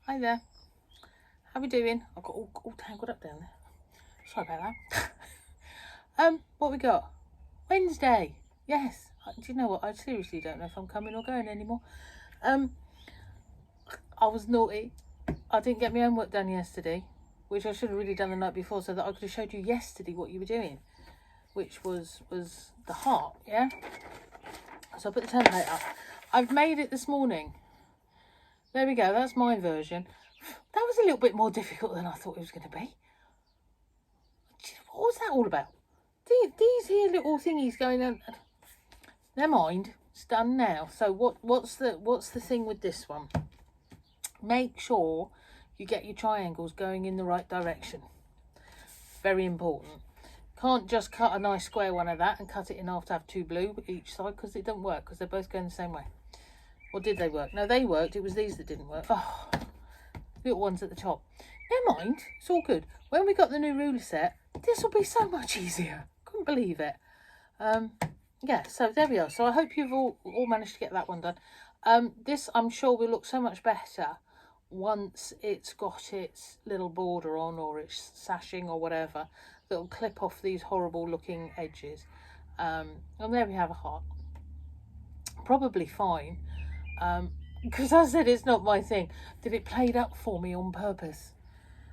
Hi there. How we doing? I got all tangled up down there. Sorry about that. What we got? Wednesday. Yes. Do you know what? I seriously don't know if I'm coming or going anymore. I was naughty. I didn't get my homework done yesterday, which I should have really done the night before, so that I could have showed you yesterday what you were doing, which was the heart. Yeah. So I put the template up. I've made it this morning. There we go. That's my version. That was a little bit more difficult than I thought it was going to be. What was that all about? These here little thingies going on. Never mind. It's done now. So what's the thing with this one? Make sure you get your triangles going in the right direction. Very important. Can't just cut a nice square one of that and cut it in half to have two blue each side, because it doesn't work, because they're both going the same way. Or did they work? No, they worked. It was these that didn't work. Oh, little ones at the top. Never mind. It's all good. When we got the new ruler set, this will be so much easier. Couldn't believe it. Yeah, so there we are. So I hope you've all managed to get that one done. This, I'm sure, will look so much better once it's got its little border on, or it's sashing or whatever, that'll clip off these horrible looking edges. And there we have a heart. Probably fine. Because as I said, it's not my thing. Did it played up for me on purpose,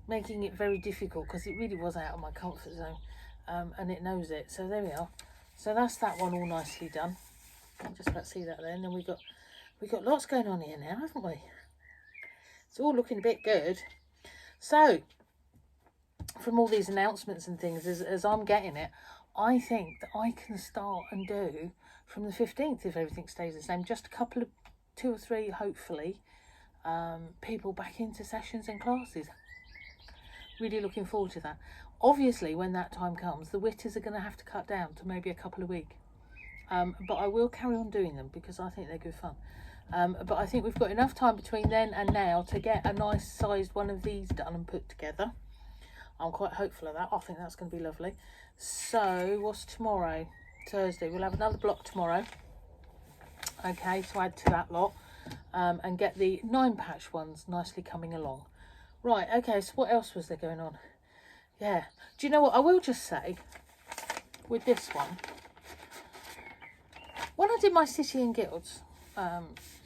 making it very difficult, because it really was out of my comfort zone, and it knows it. So there we are. So that's that one all nicely done. I'm just about to see that there. And then we got lots going on here now, haven't we? It's all looking a bit good. So from all these announcements and things, as I'm getting it, I think that I can start and do from the 15th, if everything stays the same, just a couple of 2 or 3, hopefully, people back into sessions and classes. Really looking forward to that. Obviously, when that time comes, the witters are going to have to cut down to maybe a couple of weeks. But I will carry on doing them, because I think they're good fun. But I think we've got enough time between then and now to get a nice sized one of these done and put together. I'm quite hopeful of that. I think that's going to be lovely. So what's tomorrow? Thursday. We'll have another block tomorrow. Okay, to add to that lot, and get the 9 patch ones nicely coming along. Right, okay, so what else was there going on? Yeah, do you know what I will just say with this one? When I did my City and Guilds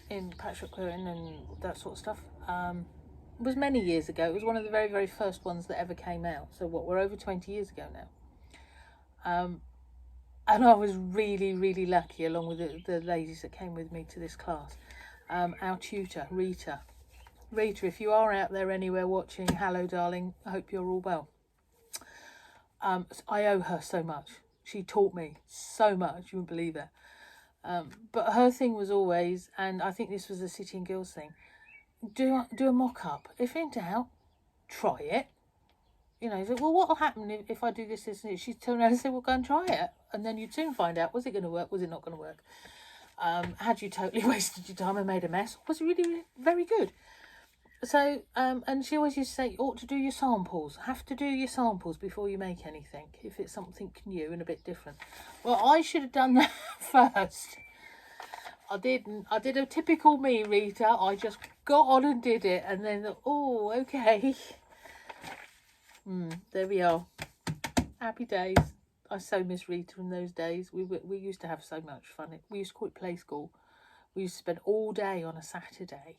in Patchwork Quilting and that sort of stuff, it was many years ago. It was one of the very, very first ones that ever came out. So what, we're over 20 years ago now. And I was really, really lucky, along with the ladies that came with me to this class. Our tutor, Rita. Rita, if you are out there anywhere watching, hello, darling. I hope you're all well. I owe her so much. She taught me so much, you wouldn't believe it. But her thing was always, and I think this was a City and Guilds thing, do a mock-up. If in doubt, try it. You know, well, what will happen if I do this, and she'd turn around and say, well, go and try it. And then you'd soon find out, was it going to work? Was it not going to work? Had you totally wasted your time and made a mess? Was it really, really very good? So, and she always used to say, you ought to do your samples. Have to do your samples before you make anything, if it's something new and a bit different. Well, I should have done that first. I didn't. I did a typical me, Rita. I just got on and did it, and then, oh, okay. There we are. Happy days. I so miss Rita in those days. We used to have so much fun. We used to call it play school. We used to spend all day on a Saturday,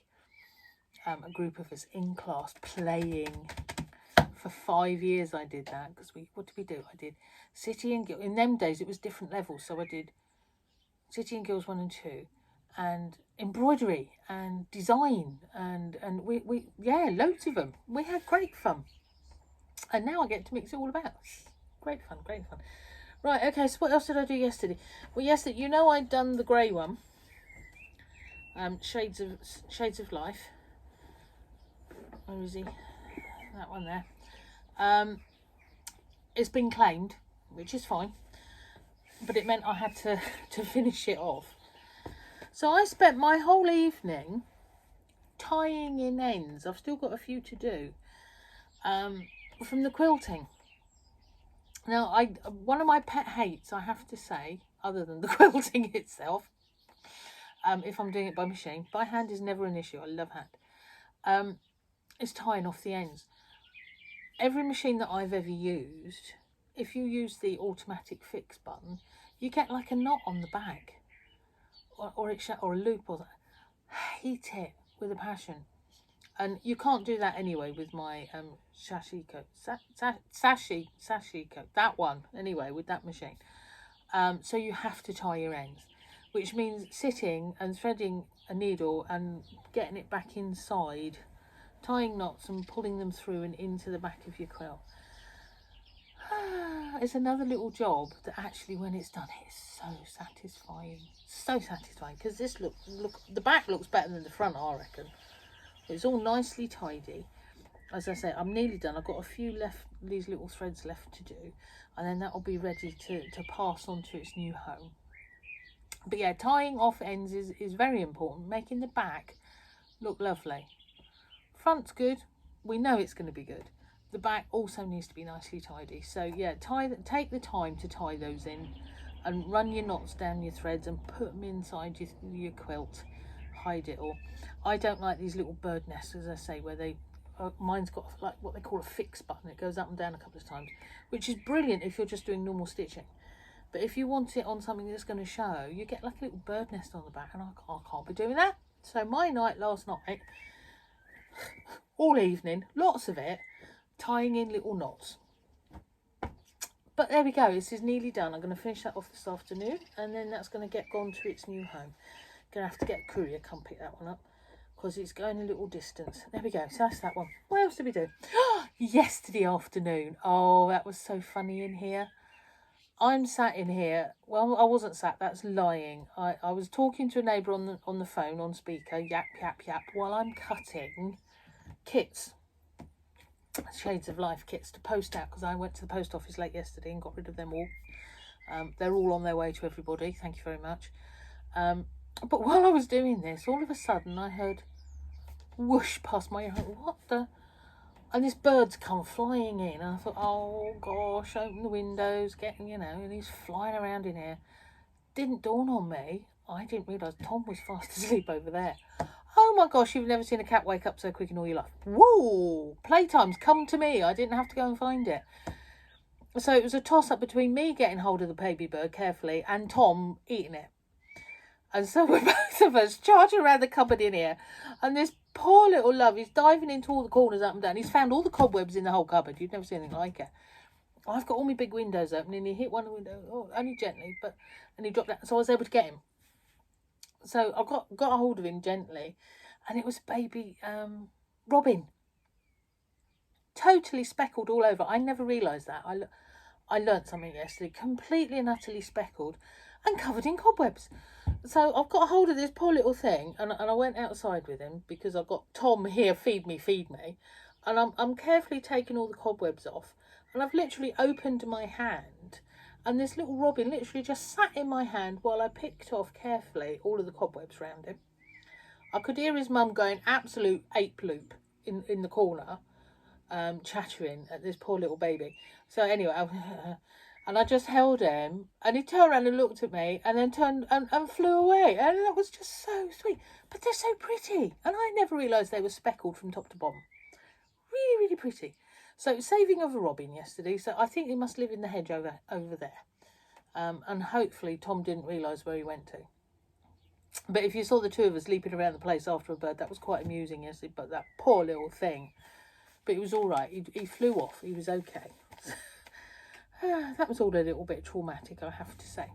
a group of us in class playing. For 5 years I did that, because what did we do? I did City and Guilds. In them days it was different levels, so I did City and Guilds 1 and 2, and embroidery and design, and we yeah, loads of them. We had great fun. And now I get to mix it all about. Great fun, great fun. Right, okay, so what else did I do yesterday? Well, yesterday, you know, I'd done the grey one. Shades of Life. Where is he? That one there. It's been claimed, which is fine. But it meant I had to finish it off. So I spent my whole evening tying in ends. I've still got a few to do. From the quilting. Now, one of my pet hates, I have to say, other than the quilting itself, if I'm doing it by machine. By hand is never an issue. I love hand. is tying off the ends. Every machine that I've ever used, if you use the automatic fix button, you get like a knot on the back, or a loop, or that. Hate it with a passion. And you can't do that anyway with my sashiko, sashiko, that one anyway, with that machine. So you have to tie your ends, which means sitting and threading a needle and getting it back inside, tying knots and pulling them through and into the back of your quilt. It's another little job that actually, when it's done, it's so satisfying. So satisfying, because this look, the back looks better than the front, I reckon. It's all nicely tidy. As I say, I'm nearly done. I've got a few left, these little threads left to do, and then that'll be ready to pass on to its new home. But yeah, tying off ends is very important, making the back look lovely. Front's good. We know it's going to be good. The back also needs to be nicely tidy. So yeah, take the time to tie those in and run your knots down your threads and put them inside your quilt. Hide it all. I don't like these little bird nests, as I say, where mine's got like what they call a fix button. It goes up and down a couple of times, which is brilliant if you're just doing normal stitching. But if you want it on something that's going to show, you get like a little bird nest on the back, and I can't be doing that. So my night last night, all evening, lots of it, tying in little knots. But there we go, this is nearly done. I'm going to finish that off this afternoon, and then that's going to get gone to its new home. Going to have to get a courier come pick that one up, because it's going a little distance. There we go, so that's that one. What else did we do? Yesterday afternoon, oh, that was so funny in here. I'm sat in here, well, I wasn't sat, that's lying. I was talking to a neighbour on the phone, on speaker, yap, yap, yap, while I'm cutting kits, Shades of Life kits, to post out, because I went to the post office late yesterday and got rid of them all. They're all on their way to everybody, thank you very much. But while I was doing this, all of a sudden I heard whoosh past my ear. What the? And this bird's come flying in, and I thought, oh gosh, open the windows, and he's flying around in here. Didn't dawn on me, I didn't realise Tom was fast asleep over there. Oh my gosh, you've never seen a cat wake up so quick in all your life. Whoa, playtime's come to me. I didn't have to go and find it. So it was a toss-up between me getting hold of the baby bird carefully and Tom eating it. And so we're both of us charging around the cupboard in here. And this poor little love, he's diving into all the corners up and down. He's found all the cobwebs in the whole cupboard. You've never seen anything like it. I've got all my big windows open, and he hit one window, only gently, and he dropped down. So I was able to get him. So I got a hold of him gently, and it was baby Robin. Totally speckled all over. I never realised that. I learnt something yesterday. Completely and utterly speckled and covered in cobwebs. So I've got a hold of this poor little thing, and I went outside with him because I've got Tom here, feed me. And I'm carefully taking all the cobwebs off, and I've literally opened my hand, and this little Robin literally just sat in my hand while I picked off carefully all of the cobwebs around him. I could hear his mum going absolute ape loop in the corner, chattering at this poor little baby. So anyway, and I just held him, and he turned around and looked at me, and then turned and flew away. And that was just so sweet. But they're so pretty, and I never realised they were speckled from top to bottom. Really, really pretty. So saving of a robin yesterday. So I think he must live in the hedge over there. And hopefully Tom didn't realise where he went to. But if you saw the two of us leaping around the place after a bird, that was quite amusing yesterday. But that poor little thing. But it was all right. He flew off. He was okay. That was all a little bit traumatic, I have to say.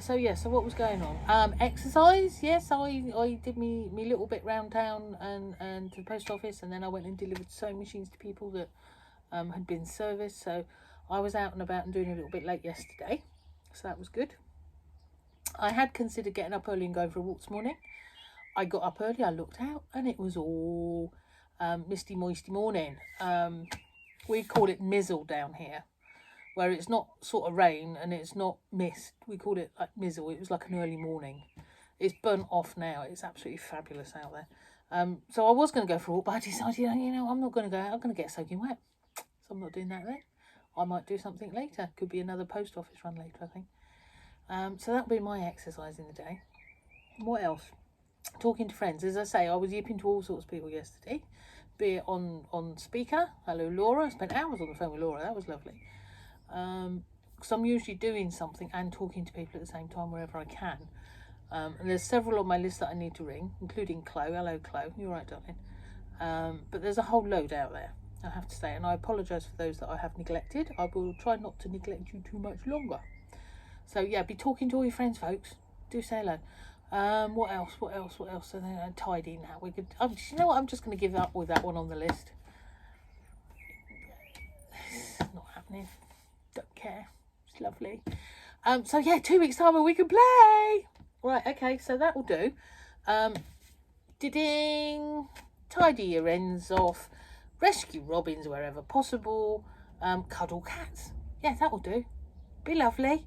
So what was going on? Exercise, yes, I did me little bit round town and to the post office, and then I went and delivered sewing machines to people that had been serviced. So I was out and about and doing a little bit late yesterday, so that was good. I had considered getting up early and going for a walk this morning. I got up early, I looked out, and it was all misty, moisty morning. We call it mizzle down here, where it's not sort of rain and it's not mist. We called it like mizzle. It was like an early morning. It's burnt off now. It's absolutely fabulous out there. So I was going to go for a walk, but I decided, I'm not going to go out. I'm going to get soaking wet. So I'm not doing that then. I might do something later. Could be another post office run later, I think. So that'll be my exercise in the day. What else? Talking to friends. As I say, I was yipping to all sorts of people yesterday. be it on speaker. Hello Laura. I spent hours on the phone with Laura. That was lovely. Because I'm usually doing something and talking to people at the same time wherever I can. And there's several on my list that I need to ring, including Chloe. Hello Chloe. You're right, darling. But there's a whole load out there, I have to say, and I apologise for those that I have neglected. I will try not to neglect you too much longer. So yeah, be talking to all your friends, folks. Do say hello. What else? And then tidying now. We could. You know what? I'm just going to give up with that one on the list. It's not happening. Don't care. It's lovely. So yeah, 2 weeks time and we can play. Right. Okay. So that will do. Ding. Tidy your ends off. Rescue robins wherever possible. Cuddle cats. Yeah, that will do. Be lovely.